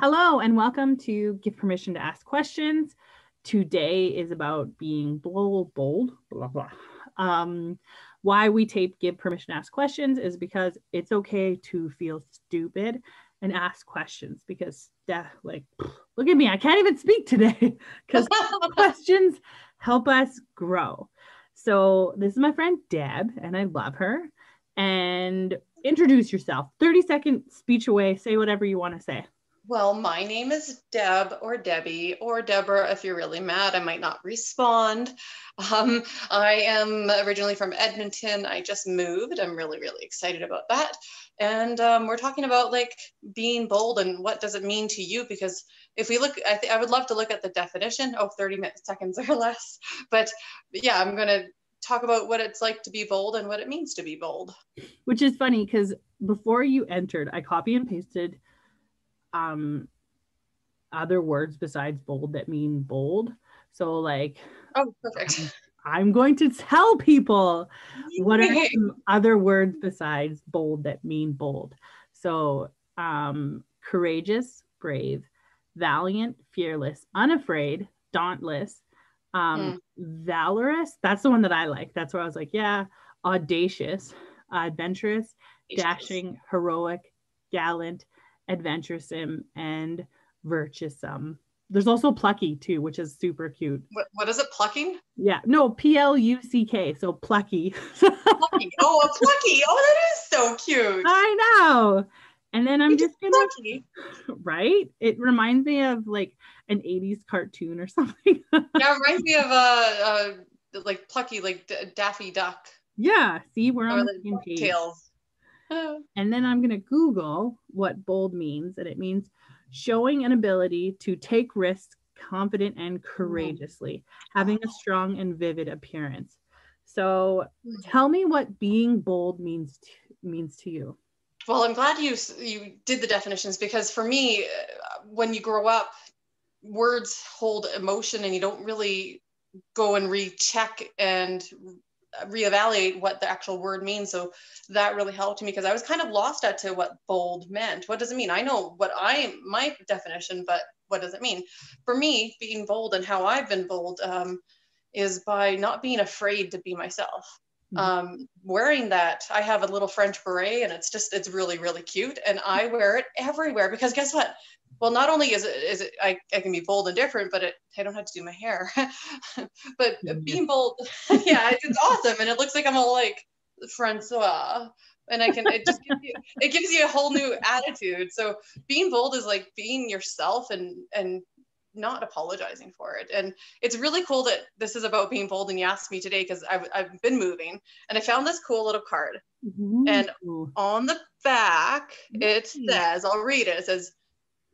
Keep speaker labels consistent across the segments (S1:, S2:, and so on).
S1: Hello and welcome to Give Permission to Ask Questions. Today is about being bold, blah, blah. Why we tape Give Permission to Ask Questions is because it's okay to feel stupid and ask questions because look at me, I can't even speak today because questions help us grow. So this is my friend Deb and I love her. And introduce yourself. 30-second speech away. Say whatever you want to say.
S2: Well, my name is Deb or Debbie or Deborah. If you're really mad, I might not respond. I am originally from Edmonton. I just moved. I'm really, really excited about that. And we're talking about like being bold and what does it mean to you? Because if we look, I would love to look at the definition. 30 seconds or less. But yeah, I'm going to talk about what it's like to be bold and what it means to be bold.
S1: Which is funny because before you entered, I copy and pasted other words besides bold that mean bold. So like,
S2: oh, perfect.
S1: I'm going to tell people what are some other words besides bold that mean bold. So courageous, brave, valiant, fearless, unafraid, dauntless, valorous. That's the one that I like. That's where I was like, yeah, audacious, adventurous, dashing, heroic, gallant, adventuresome, and virtuesome. There's also plucky too, which is super cute.
S2: What is it? Plucking?
S1: Yeah, no, Pluck. So plucky.
S2: Plucky. Oh, a plucky. Oh, that is so cute.
S1: I know. And then I'm just gonna plucky. Right? It reminds me of like an 80s cartoon or something.
S2: Yeah, it reminds me of like Plucky, like Daffy Duck.
S1: Yeah, see, we're on the same page.
S2: Tails.
S1: And then I'm going to Google what bold means. And it means showing an ability to take risks confident and courageously, having a strong and vivid appearance. So tell me what being bold means to you.
S2: Well, I'm glad you did the definitions because for me, when you grow up, words hold emotion and you don't really go and recheck and reevaluate what the actual word means. So that really helped me because I was kind of lost as to what bold meant. What does it mean? I know my definition, but what does it mean? For me, being bold and how I've been bold is by not being afraid to be myself. Wearing that, I have a little French beret and it's really, really cute. And I wear it everywhere because guess what? Well, not only is it I can be bold and different, but I don't have to do my hair. But being bold, yeah, it's awesome. And it looks like I'm all like Francois. And it gives you a whole new attitude. So being bold is like being yourself and not apologizing for it. And it's really cool that this is about being bold. And you asked me today because I've been moving and I found this cool little card. Ooh. And on the back, it says, I'll read it. It says,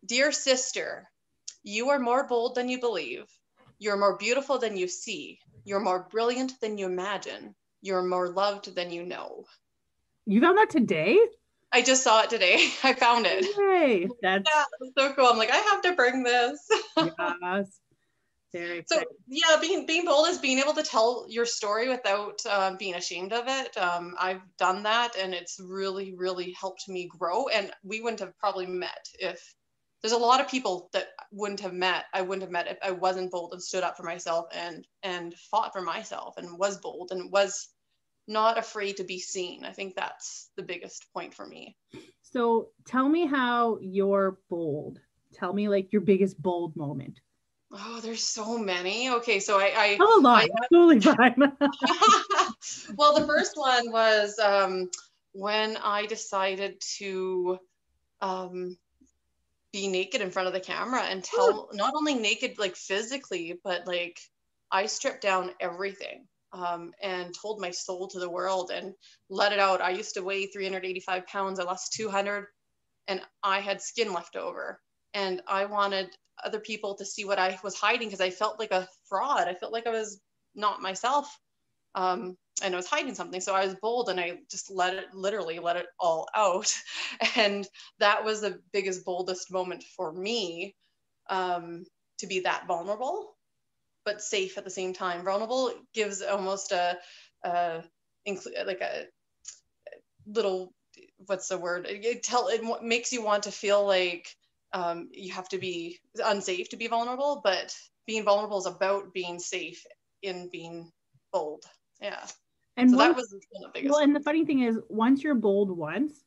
S2: "Dear sister, you are more bold than you believe. You're more beautiful than you see. You're more brilliant than you imagine. You're more loved than you know."
S1: You found that today?
S2: I just saw it today. I found it.
S1: Yay, that's
S2: so cool. I'm like, I have to bring this.
S1: Yes. Very
S2: so yeah, being bold is being able to tell your story without being ashamed of it. I've done that and it's really, really helped me grow. And we wouldn't have probably met if there's a lot of people that I wouldn't have met if I wasn't bold and stood up for myself and fought for myself and was bold and was not afraid to be seen. I think that's the biggest point for me.
S1: So tell me how you're bold. Tell me like your biggest bold moment.
S2: Oh, there's so many. Okay, so I
S1: a lot. Totally fine.
S2: Well, the first one was when I decided to be naked in front of the camera and tell, not only naked like physically, but like I stripped down everything and told my soul to the world and let it out. I used to weigh 385 pounds. I lost 200 and I had skin left over. And I wanted other people to see what I was hiding because I felt like a fraud. I felt like I was not myself. And I was hiding something. So I was bold and I just literally let it all out. And that was the biggest, boldest moment for me, to be that vulnerable, but safe at the same time. Vulnerable gives almost like a little, what's the word? It makes you want to feel like you have to be unsafe to be vulnerable, but being vulnerable is about being safe in being bold. Yeah.
S1: And
S2: so that was the biggest.
S1: Well, and the funny thing is, once you're bold once,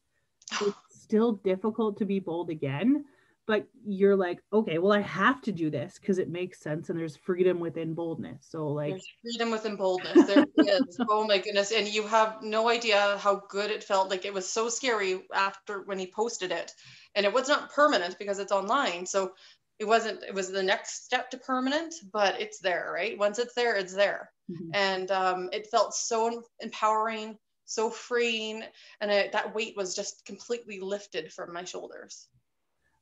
S1: it's still difficult to be bold again. But you're like, okay, well, I have to do this because it makes sense, and there's freedom within boldness. So like,
S2: there's freedom within boldness. There is. Oh my goodness. And you have no idea how good it felt. Like, it was so scary after when he posted it, and it was not permanent because it's online. So it was the next step to permanent, but it's there, right? Once it's there, it's there.
S1: mm-hmm.
S2: And it felt so empowering, so freeing. And that weight was just completely lifted from my shoulders.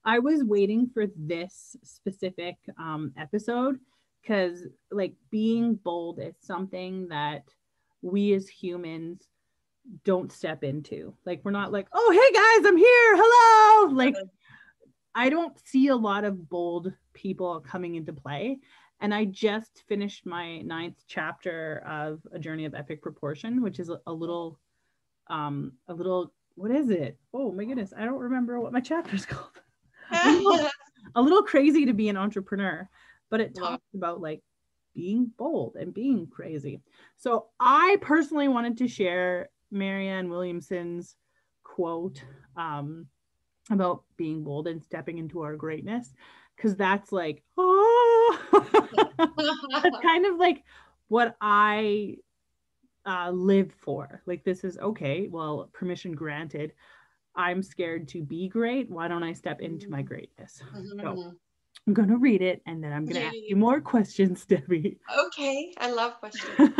S1: I was waiting for this specific episode because like being bold is something that we as humans don't step into. Like, we're not like, oh, hey guys, I'm here. Hello. Like, I don't see a lot of bold people coming into play. And I just finished my 9th chapter of A Journey of Epic Proportion, which is a little, what is it? Oh my goodness. I don't remember what my chapter's called. A little crazy to be an entrepreneur, but it talks about like being bold and being crazy. So I personally wanted to share Marianne Williamson's quote about being bold and stepping into our greatness, because that's like, oh, that's kind of like what I live for. Like, this is okay. Well, permission granted. I'm scared to be great. Why don't I step into my greatness? Mm-hmm. So I'm going to read it, and then I'm going to ask you more questions, Debbie.
S2: Okay. I love questions.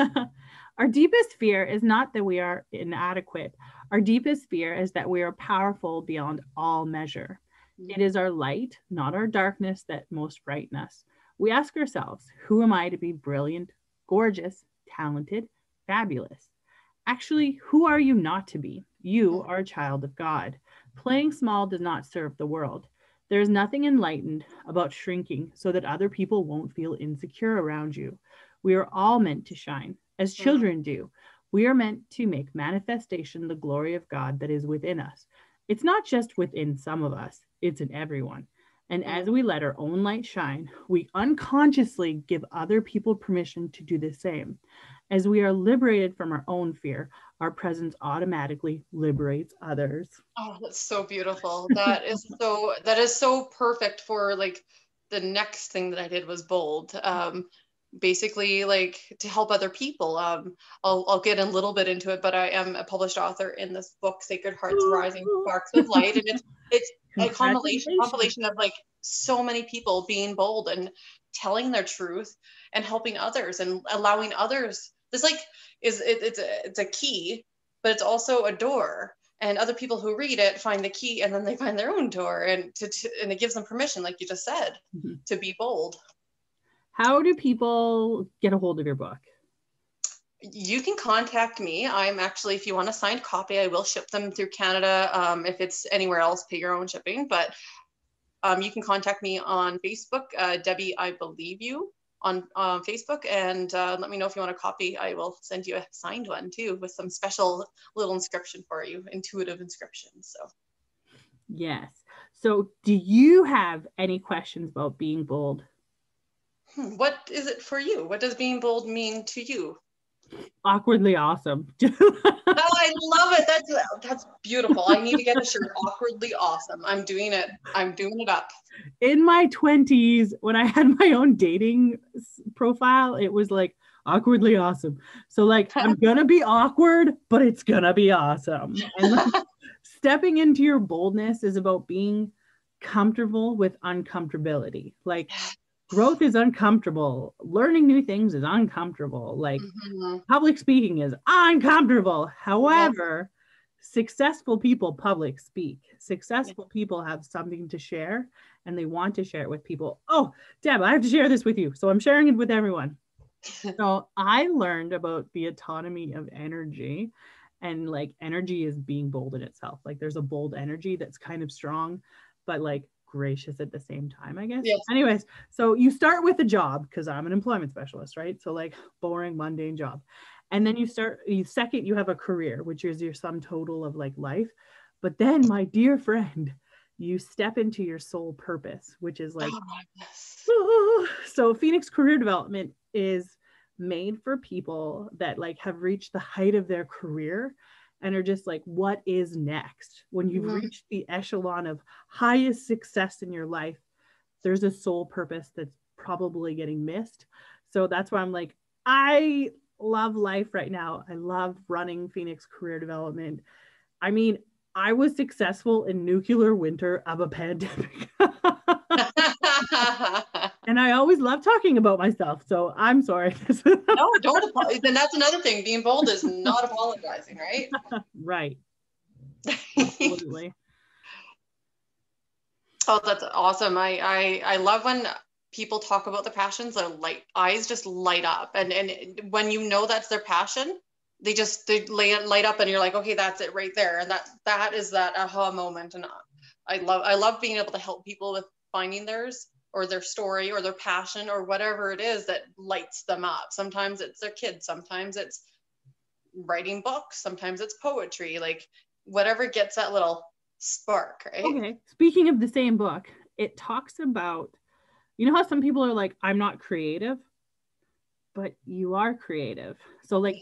S1: Our deepest fear is not that we are inadequate. Our deepest fear is that we are powerful beyond all measure. Mm-hmm. It is our light, not our darkness, that most frighten us. We ask ourselves, who am I to be brilliant, gorgeous, talented, fabulous? Actually, who are you not to be? You are a child of God. Playing small does not serve the world. There is nothing enlightened about shrinking so that other people won't feel insecure around you. We are all meant to shine, as children do. We are meant to make manifestation the glory of God that is within us. It's not just within some of us, it's in everyone. And as we let our own light shine, we unconsciously give other people permission to do the same. As we are liberated from our own fear, our presence automatically liberates others.
S2: Oh, that's so beautiful. That is so perfect for like the next thing that I did was bold. Basically, like, to help other people. I'll get a little bit into it, but I am a published author in this book, Sacred Hearts Rising Sparks of Light, and it's a compilation of like so many people being bold and telling their truth and helping others and allowing others. This like it's a key, but it's also a door. And other people who read it find the key, and then they find their own door, and and it gives them permission, like you just said, to be bold.
S1: How do people get a hold of your book?
S2: You can contact me. I'm actually, if you want a signed copy, I will ship them through Canada. If it's anywhere else, pay your own shipping. But you can contact me on Facebook, Debbie, I Believe You on Facebook, and let me know if you want a copy. I will send you a signed one too, with some special little inscription for you, intuitive inscription. So
S1: yes. So do you have any questions about being bold?
S2: What is it for you? What does being bold mean to you?
S1: Awkwardly awesome.
S2: Oh, I love it. That's beautiful. I need to get a shirt. Awkwardly awesome. I'm doing it. I'm doing it up.
S1: In my 20s, when I had my own dating profile, it was like awkwardly awesome. So like, I'm gonna be awkward, but it's gonna be awesome. And like, stepping into your boldness is about being comfortable with uncomfortability. Like, growth is uncomfortable. Learning new things is uncomfortable. Like, public speaking is uncomfortable. However, successful people public speak. Successful people have something to share, and they want to share it with people. Oh, Deb, I have to share this with you. So I'm sharing it with everyone. So I learned about the autonomy of energy, and like, energy is being bold in itself. Like, there's a bold energy that's kind of strong, but like gracious at the same time, I guess. Yes. Anyways, so you start with a job, because I'm an employment specialist, right? So like, boring, mundane job. And then you have a career, which is your sum total of like life. But then, my dear friend, you step into your soul purpose, which is like,
S2: Oh my goodness.
S1: so Phoenix Career Development is made for people that like have reached the height of their career and are just like, what is next? When you've reached the echelon of highest success in your life, there's a soul purpose that's probably getting missed. So that's why I'm like, I love life right now. I love running Phoenix Career Development. I mean, I was successful in nuclear winter of a pandemic. And I always love talking about myself. So I'm sorry.
S2: No, don't apologize. And that's another thing. Being bold is not apologizing, right?
S1: Right. Absolutely.
S2: Oh, that's awesome. I love when people talk about the passions, their eyes just light up. And when you know that's their passion, they light up and you're like, okay, that's it right there. And that is that aha moment. And I love being able to help people with finding theirs or their story or their passion or whatever it is that lights them up. Sometimes it's their kids, sometimes it's writing books, sometimes it's poetry, like whatever gets that little spark, right?
S1: Okay. Speaking of the same book, it talks about, you know how some people are like, I'm not creative, but you are creative. So like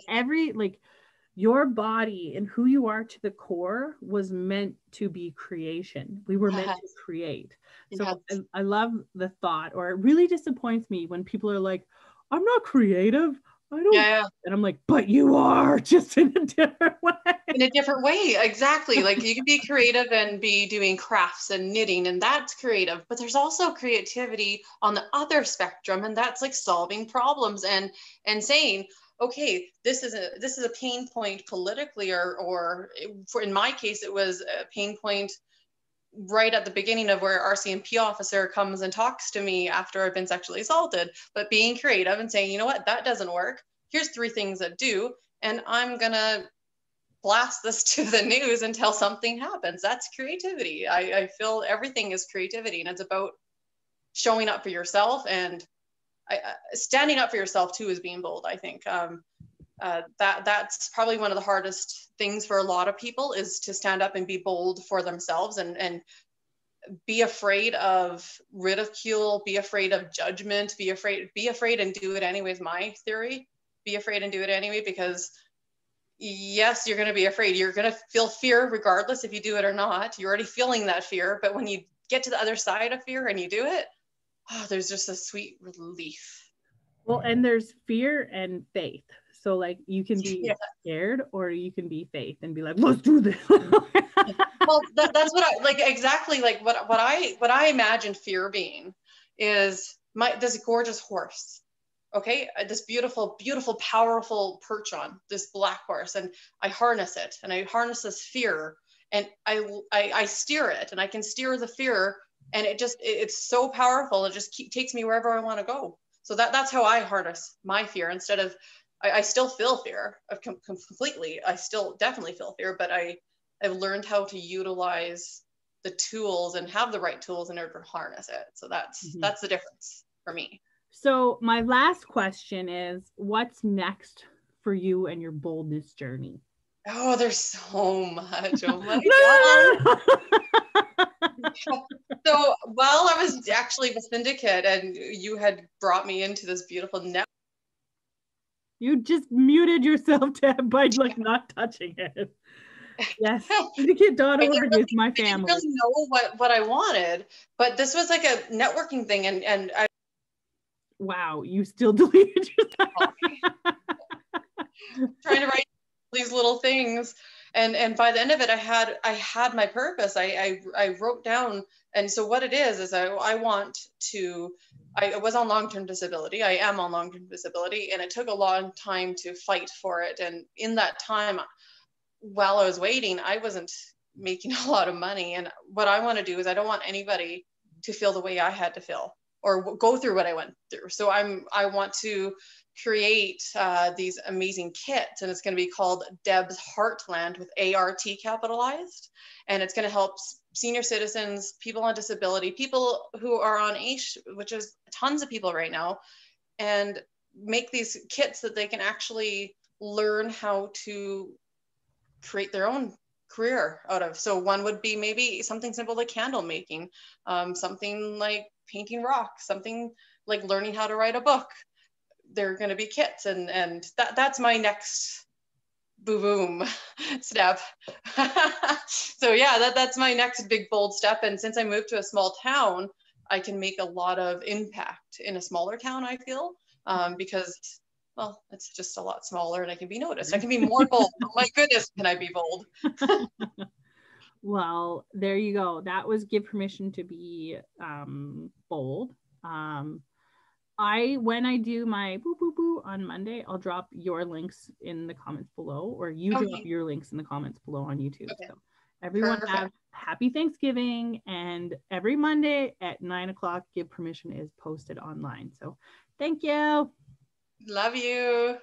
S1: your body and who you are to the core was meant to be creation. We were meant to create. So
S2: Yes.
S1: I love the thought, or it really disappoints me when people are like, I'm not creative. I don't.
S2: Yeah.
S1: And I'm like, but you are, just in a different way.
S2: In a different way, exactly. Like you can be creative and be doing crafts and knitting, and that's creative. But there's also creativity on the other spectrum, and that's like solving problems and saying, okay, this is a pain point politically, or in my case, it was a pain point right at the beginning of where RCMP officer comes and talks to me after I've been sexually assaulted. But being creative and saying, you know what, that doesn't work. Here's 3 things that do, and I'm gonna blast this to the news until something happens. That's creativity. I feel everything is creativity, and it's about showing up for yourself, and standing up for yourself too is being bold. I think that's probably one of the hardest things for a lot of people, is to stand up and be bold for themselves, and be afraid of ridicule, be afraid of judgment, be afraid and do it anyways. My theory, be afraid and do it anyway, because yes, you're going to be afraid. You're going to feel fear regardless if you do it or not. You're already feeling that fear. But when you get to the other side of fear and you do it, there's just a sweet relief.
S1: Well, and there's fear and faith. So like you can be scared, or you can be faith and be like, let's do this.
S2: Well, that's what I like. Exactly. Like what I imagine fear being is this gorgeous horse. Okay, this beautiful, beautiful, powerful perch on this black horse, and I harness it, and I harness this fear, and I steer it, and I can steer the fear, and it's so powerful. It just takes me wherever I want to go. So that's how I harness my fear. Instead of, I still feel fear completely. I still definitely feel fear, but I've learned how to utilize the tools and have the right tools in order to harness it. So that's the difference for me.
S1: So my last question is, what's next for you and your boldness journey?
S2: Oh, there's so much. Oh my God. So while I was actually with Syndicate and you had brought me into this beautiful network.
S1: You just muted yourself, Deb, by like not touching it. Yes, Syndicate.org is my family.
S2: I didn't really know what I wanted, but this was like a networking thing, and I.
S1: Wow, you still deleted yourself.
S2: Trying to write these little things, and by the end of it, I had my purpose. I wrote down, and so what it is I was on long-term disability. I am on long-term disability, and it took a long time to fight for it. And in that time, while I was waiting, I wasn't making a lot of money. And what I want to do is I don't want anybody to feel the way I had to feel or go through what I went through. So I want to create these amazing kits, and it's going to be called Deb's Heartland with ART capitalized. And it's going to help senior citizens, people on disability, people who are on AISH, which is tons of people right now, and make these kits that they can actually learn how to create their own career out of. So one would be maybe something simple like candle making, something like painting rocks, something like learning how to write a book. They're going to be kits, and that's my next boom step. So yeah, that's my next big bold step. And since I moved to a small town, I can make a lot of impact in a smaller town, I feel, because, well, it's just a lot smaller and I can be noticed. I can be more bold. Oh my goodness, can I be bold?
S1: Well, there you go. That was give permission to be bold. When I do my boo boo boo on Monday, I'll drop your links in the comments below, or you drop your links in the comments below on YouTube. Okay. So everyone have happy Thanksgiving, and every Monday at 9:00, give permission is posted online. So thank you.
S2: Love you.